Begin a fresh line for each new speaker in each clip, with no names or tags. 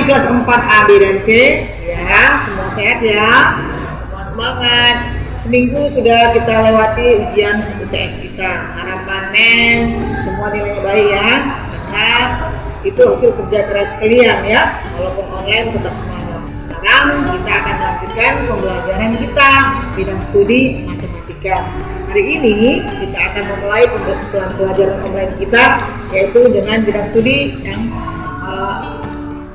kelas 4 A, B, dan C. Ya, semua sehat ya. Semua semangat. Seminggu sudah kita lewati ujian UTS kita. Harapannya semua nilainya baik ya. Karena itu hasil kerja keras kalian ya. Walaupun online tetap semangat. Sekarang kita akan melanjutkan pembelajaran kita bidang studi matematika. Hari ini kita akan memulai pelajaran online kita, yaitu dengan bidang studi yang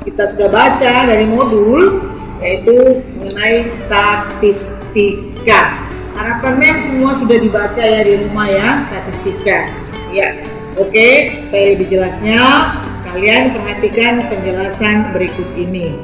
kita sudah baca dari modul, yaitu mengenai statistika. Harapannya semua sudah dibaca ya di rumah ya, statistika. Ya, oke. Supaya lebih jelasnya, kalian perhatikan penjelasan berikut ini.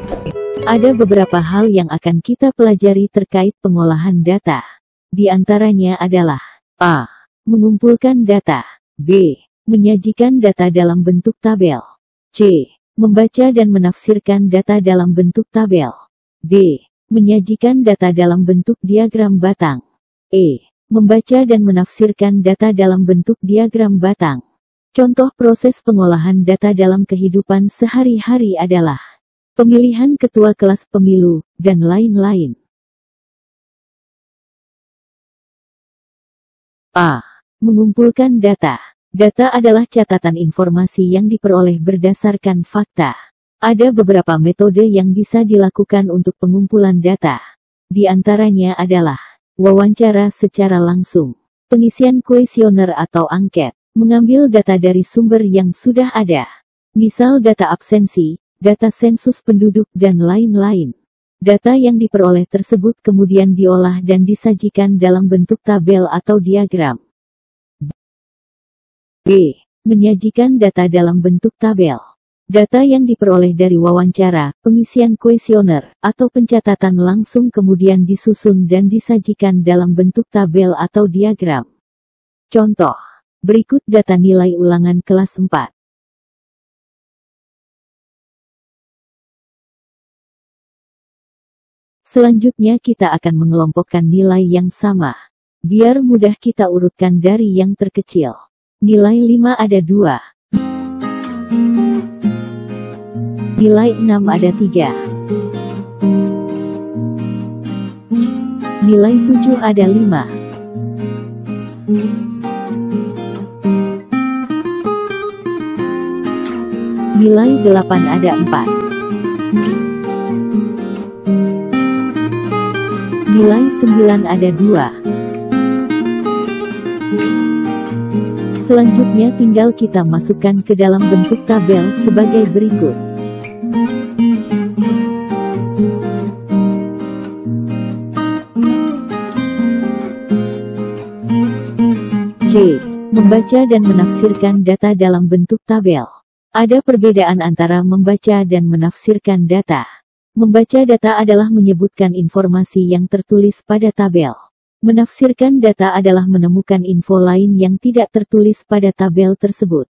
Ada beberapa hal yang akan kita pelajari terkait pengolahan data. Di antaranya adalah A. Mengumpulkan data. B. Menyajikan data dalam bentuk tabel. C. Membaca dan menafsirkan data dalam bentuk tabel. D. Menyajikan data dalam bentuk diagram batang. E. Membaca dan menafsirkan data dalam bentuk diagram batang. Contoh proses pengolahan data dalam kehidupan sehari-hari adalah pemilihan ketua kelas pemilu, dan lain-lain. A. Mengumpulkan data. Data adalah catatan informasi yang diperoleh berdasarkan fakta. Ada beberapa metode yang bisa dilakukan untuk pengumpulan data. Di antaranya adalah wawancara secara langsung, pengisian kuesioner atau angket, mengambil data dari sumber yang sudah ada, misal data absensi, data sensus penduduk, dan lain-lain. Data yang diperoleh tersebut kemudian diolah dan disajikan dalam bentuk tabel atau diagram. B. Menyajikan data dalam bentuk tabel. Data yang diperoleh dari wawancara, pengisian kuesioner, atau pencatatan langsung kemudian disusun dan disajikan dalam bentuk tabel atau diagram. Contoh. Berikut data nilai ulangan kelas 4. Selanjutnya kita akan mengelompokkan nilai yang sama. Biar mudah kita urutkan dari yang terkecil. Nilai 5 ada 2. Nilai 6 ada 3. Nilai 7 ada 5. Nilai 8 ada 4. Nilai 9 ada 2. Selanjutnya tinggal kita masukkan ke dalam bentuk tabel sebagai berikut. C. Membaca dan menafsirkan data dalam bentuk tabel. Ada perbedaan antara membaca dan menafsirkan data. Membaca data adalah menyebutkan informasi yang tertulis pada tabel. Menafsirkan data adalah menemukan info lain yang tidak tertulis pada tabel tersebut.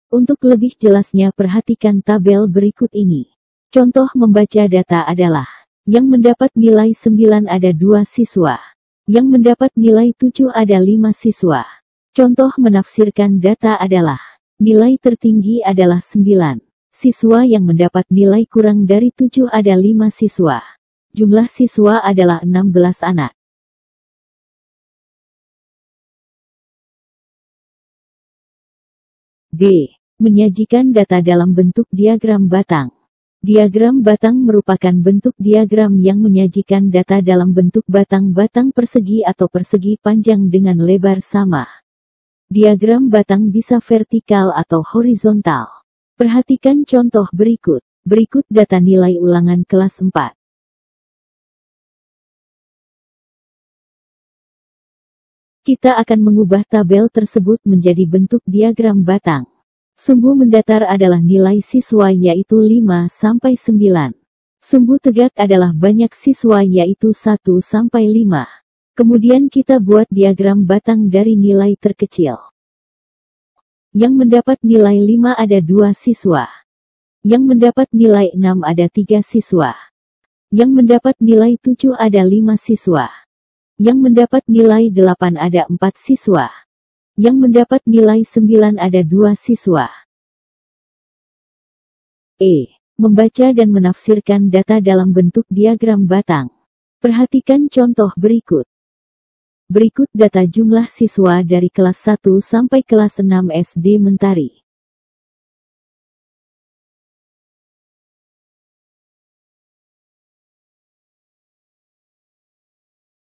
Untuk lebih jelasnya perhatikan tabel berikut ini. Contoh membaca data adalah, yang mendapat nilai 9 ada 2 siswa. Yang mendapat nilai 7 ada 5 siswa. Contoh menafsirkan data adalah, nilai tertinggi adalah 9. Siswa yang mendapat nilai kurang dari 7 ada 5 siswa. Jumlah siswa adalah 16 anak. D. Menyajikan data dalam bentuk diagram batang. Diagram batang merupakan bentuk diagram yang menyajikan data dalam bentuk batang-batang persegi atau persegi panjang dengan lebar sama. Diagram batang bisa vertikal atau horizontal. Perhatikan contoh berikut. Berikut data nilai ulangan kelas 4. Kita akan mengubah tabel tersebut menjadi bentuk diagram batang. Sumbu mendatar adalah nilai siswa yaitu 5-9. Sumbu tegak adalah banyak siswa yaitu 1-5. Kemudian kita buat diagram batang dari nilai terkecil. Yang mendapat nilai 5 ada 2 siswa. Yang mendapat nilai 6 ada 3 siswa. Yang mendapat nilai 7 ada 5 siswa. Yang mendapat nilai 8 ada 4 siswa. Yang mendapat nilai 9 ada 2 siswa. E. Membaca dan menafsirkan data dalam bentuk diagram batang. Perhatikan contoh berikut. Berikut data jumlah siswa dari kelas 1 sampai kelas 6 SD Mentari.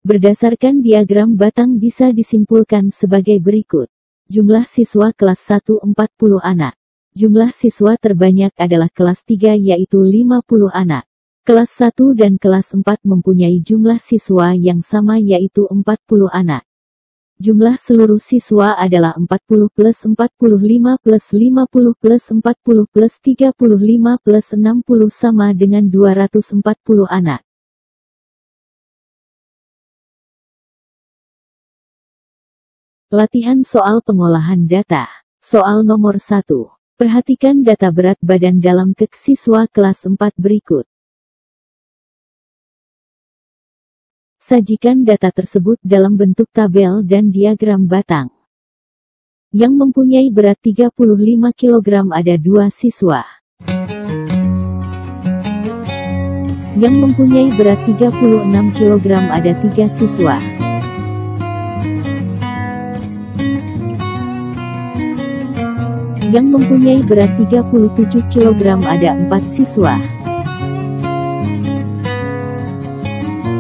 Berdasarkan diagram batang bisa disimpulkan sebagai berikut. Jumlah siswa kelas 1 40 anak. Jumlah siswa terbanyak adalah kelas 3 yaitu 50 anak. Kelas 1 dan kelas 4 mempunyai jumlah siswa yang sama yaitu 40 anak. Jumlah seluruh siswa adalah 40 plus 45 plus 50 plus 40 plus 35 plus 60 sama dengan 240 anak. Latihan soal pengolahan data. Soal nomor 1. Perhatikan data berat badan dalam kek siswa kelas 4 berikut. Sajikan data tersebut dalam bentuk tabel dan diagram batang. Yang mempunyai berat 35 kg ada 2 siswa. Yang mempunyai berat 36 kg ada 3 siswa. Yang mempunyai berat 37 kg ada 4 siswa.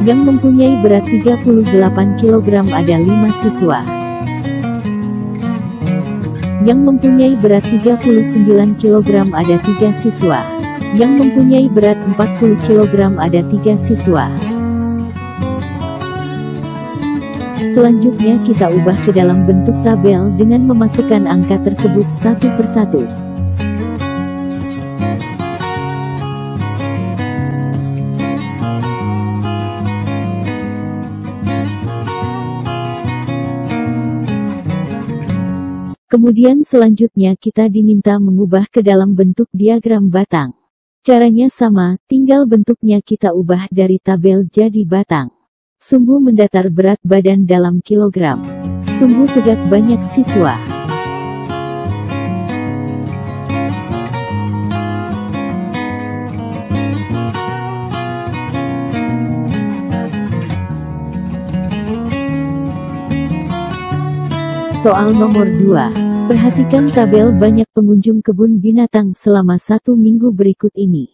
Yang mempunyai berat 38 kg ada 5 siswa. Yang mempunyai berat 39 kg ada 3 siswa. Yang mempunyai berat 40 kg ada 3 siswa. Selanjutnya kita ubah ke dalam bentuk tabel dengan memasukkan angka tersebut satu persatu. Kemudian selanjutnya kita diminta mengubah ke dalam bentuk diagram batang. Caranya sama, tinggal bentuknya kita ubah dari tabel jadi batang. Sumbu mendatar berat badan dalam kilogram. Sumbu tegak banyak siswa. Soal nomor 2. Perhatikan tabel banyak pengunjung kebun binatang selama 1 minggu berikut ini.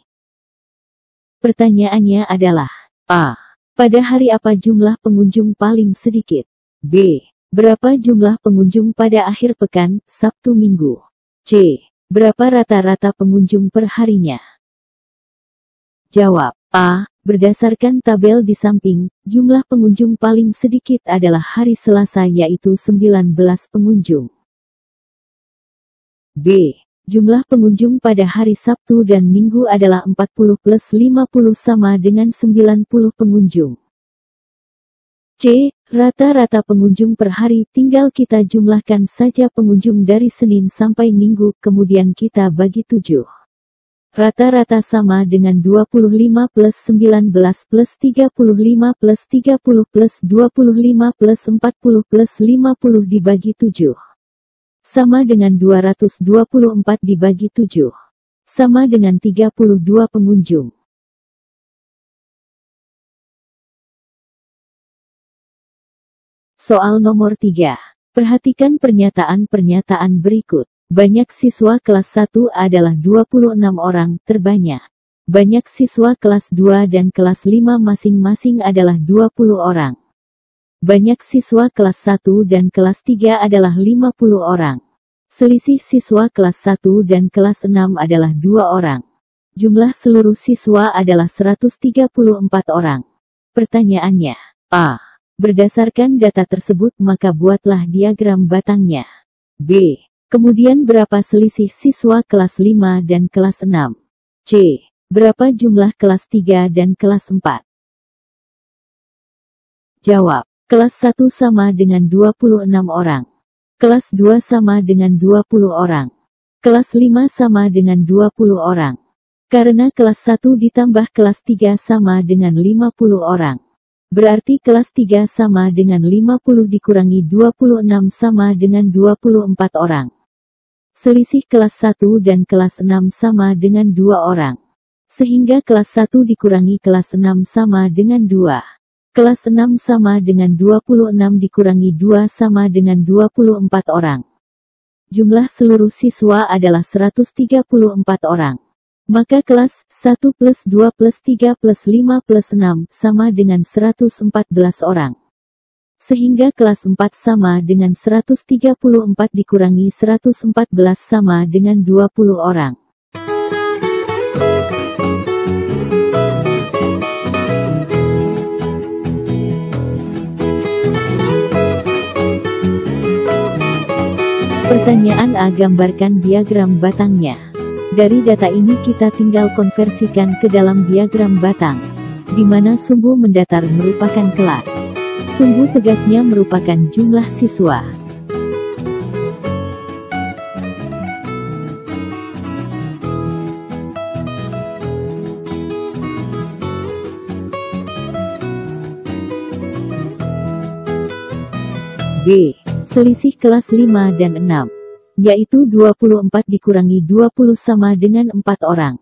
Pertanyaannya adalah: A. Pada hari apa jumlah pengunjung paling sedikit? B. Berapa jumlah pengunjung pada akhir pekan, Sabtu Minggu? C. Berapa rata-rata pengunjung per harinya? Jawab. A. Berdasarkan tabel di samping, jumlah pengunjung paling sedikit adalah hari Selasa yaitu 19 pengunjung. B. Jumlah pengunjung pada hari Sabtu dan Minggu adalah 40 plus 50 sama dengan 90 pengunjung. C. Rata-rata pengunjung per hari tinggal kita jumlahkan saja pengunjung dari Senin sampai Minggu kemudian kita bagi 7. Rata-rata sama dengan 25 plus 19 plus 35 plus 30 plus 25 plus 40 plus 50 dibagi 7. Sama dengan 224 dibagi 7. Sama dengan 32 pengunjung. Soal nomor 3. Perhatikan pernyataan-pernyataan berikut. Banyak siswa kelas 1 adalah 26 orang, terbanyak. Banyak siswa kelas 2 dan kelas 5 masing-masing adalah 20 orang. Banyak siswa kelas 1 dan kelas 3 adalah 50 orang. Selisih siswa kelas 1 dan kelas 6 adalah 2 orang. Jumlah seluruh siswa adalah 134 orang. Pertanyaannya: A. Berdasarkan data tersebut maka buatlah diagram batangnya. B. Kemudian berapa selisih siswa kelas 5 dan kelas 6? C. Berapa jumlah kelas 3 dan kelas 4? Jawab. Kelas 1 sama dengan 26 orang. Kelas 2 sama dengan 20 orang. Kelas 5 sama dengan 20 orang. Karena kelas 1 ditambah kelas 3 sama dengan 50 orang. Berarti kelas 3 sama dengan 50 dikurangi 26 sama dengan 24 orang. Selisih kelas 1 dan kelas 6 sama dengan 2 orang. Sehingga kelas 1 dikurangi kelas 6 sama dengan 2. Kelas 6 sama dengan 26 dikurangi 2 sama dengan 24 orang. Jumlah seluruh siswa adalah 134 orang. Maka kelas 1 plus 2 plus 3 plus 5 plus 6 sama dengan 114 orang. Sehingga kelas 4 sama dengan 134 dikurangi 114 sama dengan 20 orang. Pertanyaan A. Gambarkan diagram batangnya. Dari data ini kita tinggal konversikan ke dalam diagram batang, di mana sumbu mendatar merupakan kelas. Sumbu tegaknya merupakan jumlah siswa. B. Selisih kelas 5 dan 6, yaitu 24 dikurangi 20 sama dengan 4 orang.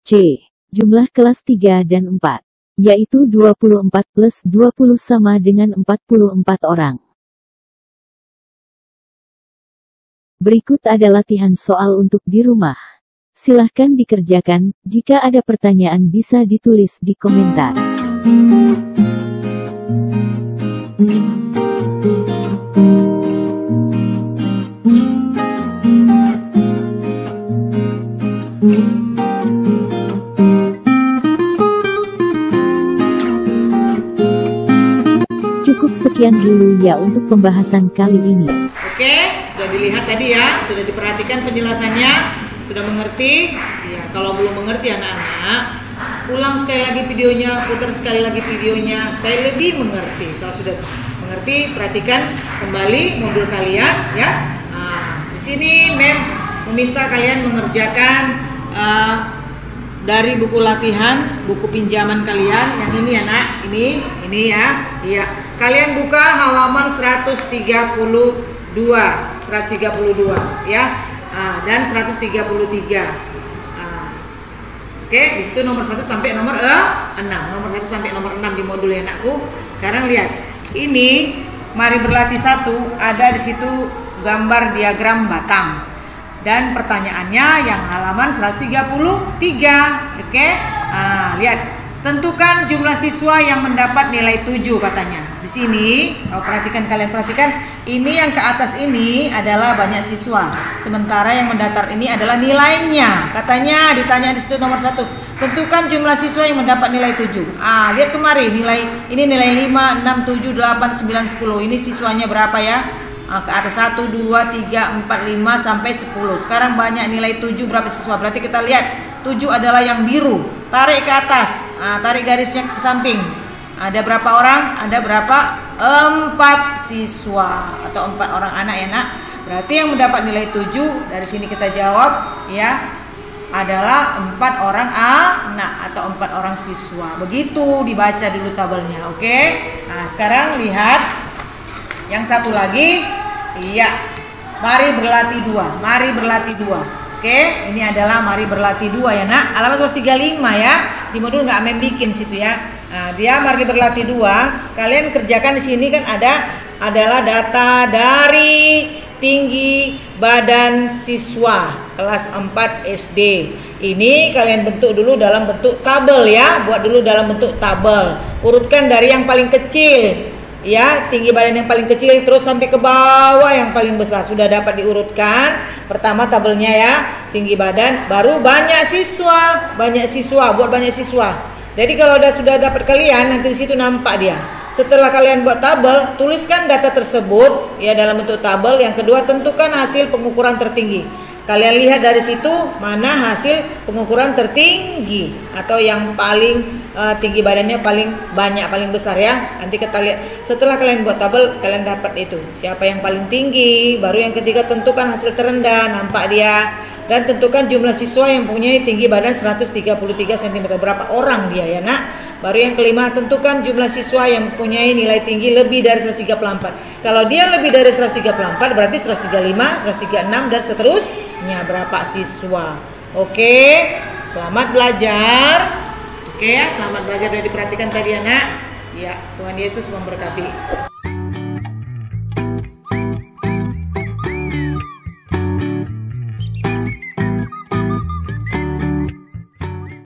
C. Jumlah kelas 3 dan 4, yaitu 24 plus 20 sama dengan 44 orang. Berikut ada latihan soal untuk di rumah. Silahkan dikerjakan, jika ada pertanyaan bisa ditulis di komentar. Cukup sekian dulu ya untuk pembahasan kali ini.
Oke, sudah dilihat tadi ya, sudah diperhatikan penjelasannya, sudah mengerti? Ya, kalau belum mengerti anak-anak, ulang sekali lagi videonya, putar sekali lagi videonya supaya lebih mengerti. Kalau sudah mengerti, perhatikan kembali modul kalian ya. Nah, di sini Mem meminta kalian mengerjakan dari buku latihan, buku pinjaman kalian yang ini ya nak, ini ya. Iya. Kalian buka halaman 132 ya. Dan 133. Oke, di situ nomor 1 sampai nomor 6. Nomor 1 sampai nomor 6 di modul ya anakku. Sekarang lihat. Ini mari berlatih 1, ada di situ gambar diagram batang. Dan pertanyaannya yang halaman 133. Oke? Lihat. Tentukan jumlah siswa yang mendapat nilai 7 katanya. Di sini, kalian perhatikan, ini yang ke atas ini adalah banyak siswa. Sementara yang mendatar ini adalah nilainya. Katanya ditanya di situ nomor 1. Tentukan jumlah siswa yang mendapat nilai 7. Lihat kemari ini nilai 5, 6, 7, 8, 9, 10. Ini siswanya berapa ya? Ke atas 1, 2, 3, 4, 5 sampai 10. Sekarang banyak nilai 7 berapa siswa? Berarti kita lihat 7 adalah yang biru. Tarik ke atas. Tarik garisnya ke samping. Ada berapa orang? Ada berapa? 4 siswa atau 4 orang anak ya nak. Berarti yang mendapat nilai 7 dari sini kita jawab ya adalah 4 orang anak atau 4 orang siswa. Begitu dibaca dulu tabelnya. Oke. Nah, sekarang lihat yang satu lagi. Iya. Mari berlatih 2. Mari berlatih 2. Oke, ini adalah mari berlatih 2 ya nak. Halaman 135 ya. Di modul nggak Mem bikin situ ya. Nah, dia mari berlatih 2. Kalian kerjakan di sini kan adalah data dari tinggi badan siswa kelas 4 SD. Ini kalian bentuk dulu dalam bentuk tabel ya. Buat dulu dalam bentuk tabel. Urutkan dari yang paling kecil. Ya, tinggi badan yang paling kecil terus sampai ke bawah yang paling besar. Sudah dapat diurutkan. Pertama tabelnya ya, tinggi badan, baru banyak siswa, buat banyak siswa. Jadi kalau sudah dapat kalian, nanti di situ nampak dia. Setelah kalian buat tabel, tuliskan data tersebut ya dalam bentuk tabel. Yang kedua, tentukan hasil pengukuran tertinggi. Kalian lihat dari situ mana hasil pengukuran tertinggi atau yang paling tinggi badannya paling banyak, paling besar ya. Nanti kita lihat setelah kalian buat tabel, kalian dapat itu siapa yang paling tinggi. Baru yang ketiga, tentukan hasil terendah, nampak dia. Dan tentukan jumlah siswa yang mempunyai tinggi badan 133 cm. Berapa orang dia ya nak. Baru yang kelima, tentukan jumlah siswa yang mempunyai nilai tinggi lebih dari 134. Kalau dia lebih dari 134 berarti 135, 136 dan seterusnya berapa siswa. Oke, selamat belajar. Oke ya, selamat belajar, udah diperhatikan tadi anak. Ya, Tuhan Yesus memberkati.